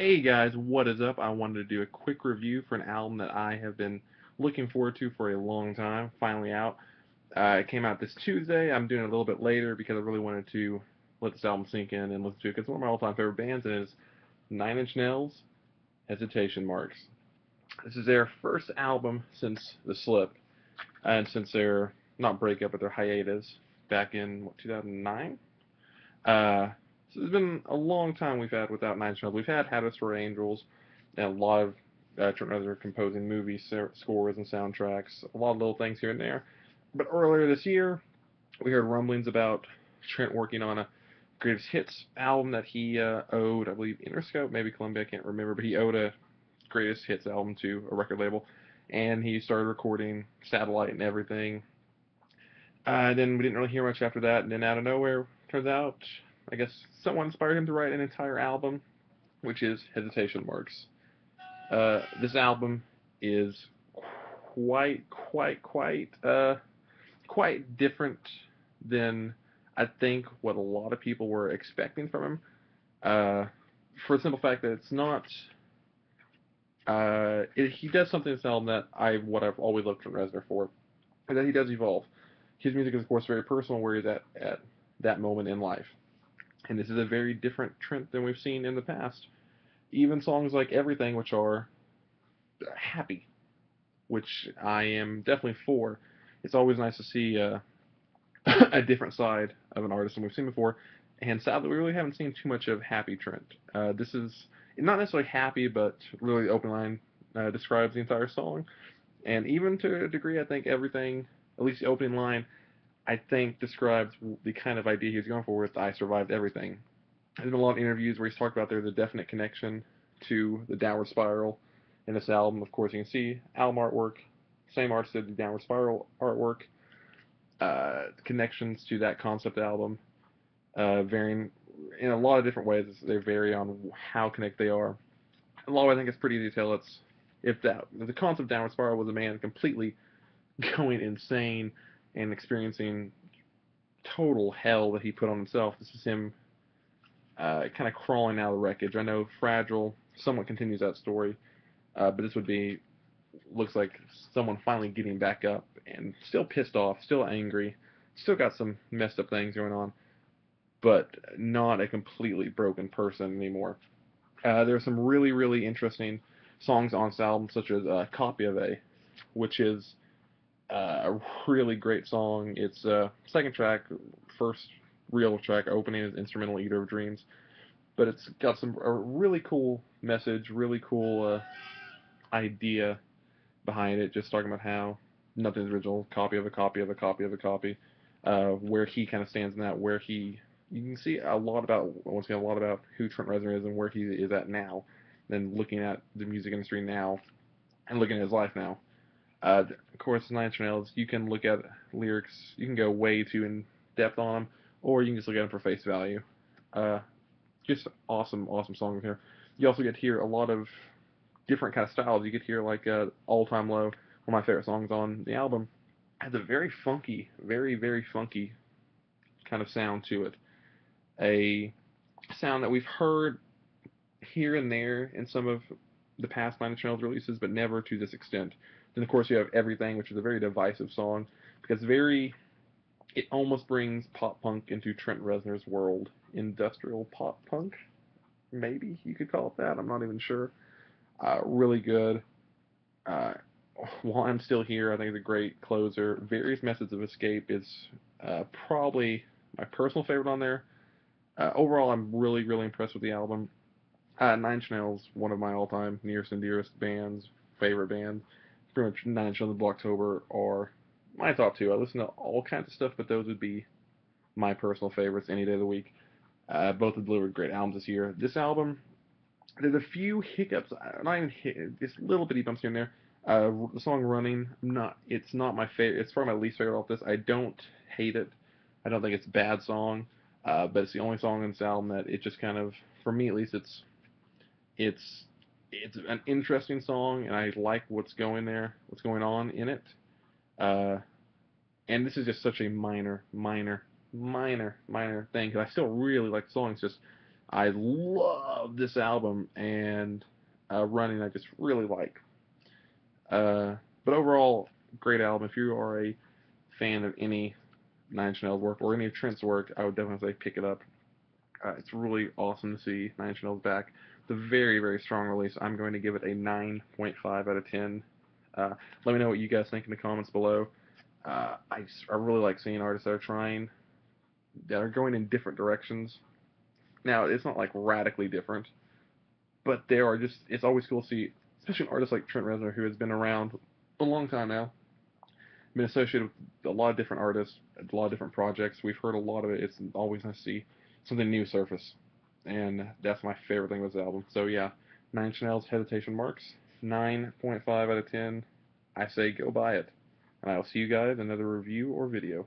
Hey guys, what is up? I wanted to do a quick review for an album that I have been looking forward to for a long time. Finally out. It came out this Tuesday. I'm doing it a little bit later because I really wanted to let this album sink in and listen to it because it's one of my all-time favorite bands and it's Nine Inch Nails' Hesitation Marks. This is their first album since The Slip and since their, not breakup, but their hiatus back in, 2009? So it's been a long time we've had without Nine Inch Nails. We've had How to Destroy Angels and a lot of Trent Reznor composing movie scores and soundtracks, a lot of little things here and there. But earlier this year, we heard rumblings about Trent working on a greatest hits album that he owed, I believe, Interscope, maybe Columbia, I can't remember, but he owed a greatest hits album to a record label, and he started recording satellite and everything. Then we didn't really hear much after that, and then out of nowhere, turns out, I guess someone inspired him to write an entire album, which is Hesitation Marks. This album is quite different than I think what a lot of people were expecting from him. Uh, for the simple fact that it's not. He does something in this album that what I've always looked for Reznor for, is that he does evolve. His music is, of course, very personal, where he's at that moment in life. And this is a very different Trent than we've seen in the past. Even songs like Everything, which are happy, which I am definitely for. It's always nice to see a different side of an artist than we've seen before. And sadly, we really haven't seen too much of happy Trent. This is not necessarily happy, but really the open line describes the entire song. And even to a degree, I think Everything, at least the opening line, I think describes the kind of idea he was going for with I Survived Everything. There's been a lot of interviews where he's talked about there's a definite connection to the Downward Spiral in this album. Of course, you can see album artwork, same artist did the Downward Spiral artwork, connections to that concept album, varying in a lot of different ways. They vary on how connected they are. A lot of I think it's pretty easy to tell. It's if the concept of Downward Spiral was a man completely going insane and experiencing total hell that he put on himself. This is him kind of crawling out of the wreckage. I know Fragile somewhat continues that story, but this would be looks like someone finally getting back up and still pissed off, still angry, still got some messed up things going on, but not a completely broken person anymore. There are some really interesting songs on this album, such as "Copy of A," which is a really great song. It's second track, first real track opening is instrumental "Eater of Dreams," but it's got a really cool message, really cool idea behind it. Just talking about how nothing's original, copy of a copy of a copy of a copy. Where he kind of stands in that, you can see a lot about once again a lot about who Trent Reznor is and where he is at now. Then looking at the music industry now and looking at his life now. Of course, Nine Inch Nails, you can look at lyrics, you can go way too in depth on them, or you can just look at them for face value. Uh, just awesome songs here. You also get to hear a lot of different kind of styles. You get to hear like All Time Low, one of my favorite songs on the album, has a very funky, very funky kind of sound to it. A sound that we've heard here and there in some of the past Nine Inch Nails releases, but never to this extent. Then of course you have Everything, which is a very divisive song because it almost brings pop punk into Trent Reznor's world. Industrial pop punk, maybe you could call it that. I'm not even sure. Really good. Uh, While I'm Still Here, I think it's a great closer. Various Methods of Escape is probably my personal favorite on there. Overall, I'm really impressed with the album. Nine Inch Nails, one of my all-time nearest and dearest bands, favorite bands. Pretty much Nine Inch Nails and Blocktober are my top two. I listen to all kinds of stuff, but those would be my personal favorites any day of the week. Both have delivered great albums this year. This album, there's a few hiccups, not even just little bitty bumps here and there. The song "Running," it's not my favorite. It's probably my least favorite off this. I don't hate it. I don't think it's a bad song, but it's the only song in this album that it just kind of, for me at least, it's an interesting song, and I like what's going on in it. Uh, and this is just such a minor thing because I still really like the song. It's just I love this album, and Running I just really like. Uh, but overall, great album. If you are a fan of any Nine Inch Nails work or any of Trent's work, I would definitely say pick it up. It's really awesome to see Nine Inch Nails back. The very, very strong release. I'm going to give it a 9.5 out of 10. Let me know what you guys think in the comments below. I really like seeing artists that are going in different directions. Now, it's not like radically different, but there are just, it's always cool to see, especially an artist like Trent Reznor, who has been around a long time now, been associated with a lot of different artists, a lot of different projects. We've heard a lot of it. It's always nice to see something new surface, and that's my favorite thing with this album. So yeah, Nine Inch Nails Hesitation Marks, 9.5 out of 10. I say go buy it, and I will see you guys in another review or video.